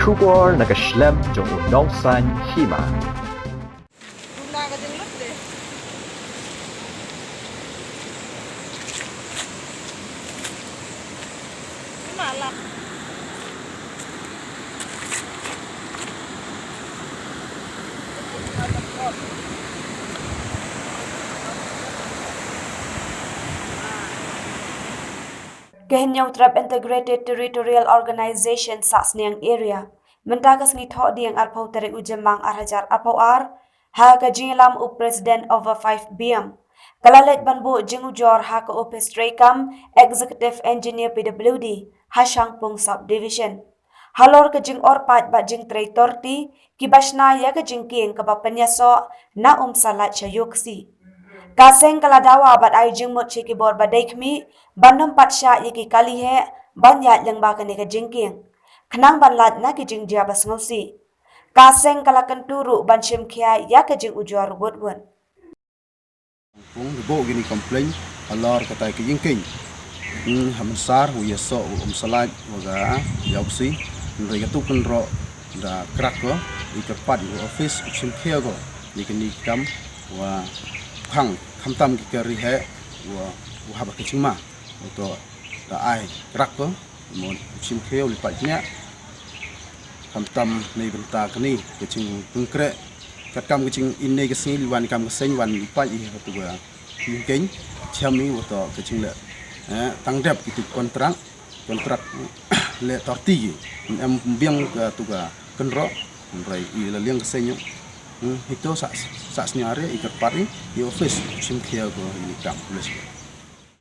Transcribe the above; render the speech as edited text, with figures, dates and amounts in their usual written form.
Ujor nagaslem jong unongsan Hima. Kehenyau Trap Integrated Territorial Organization Sahsniang area mentakas ngitho diang arpau tarik ujemang arhajar arpau ha ka jingilam u president over 5 bm kalalet banbu jing Ujor ha ka office Trekam executive engineer PWD ha Shangpung subdivision Halor ka Jingorpait ba Jingtrei Torti kibasna ya ka Jingkieng ka ba penyaso na Umsalait-Iooksi Kaseng kaladawa bat ay jingmut chiki bor badai kmi bandam patsha yiki kalihe banyat yang bakan ka Jingkieng kenang banlat na ki jingjia bas ngosi kaseng kalakan turu ban shim kia ya ka jing Ujor wudwun Pung bo gini komplain Halor kata ke Jingkieng hamsar hu yaso Umsalait-Iooksi mereka tu ro da krak ko ikerpat office sim kia ko nikini kam wa hang kamtam ki kari he wa haba kicima untuk da ai krak ko mon sim kia lipat nya kamtam nei benta kini kicing pungkre katkam kicing inne ke sini wan kam seng wan lipat i tu ga Jingkieng chami wato kicing le tangdap itu kontrak le Torti em biang tu ga kenro rai i la liang kesenyo Hito Sahsniang ikat pari di office Jingkieng ko ini kam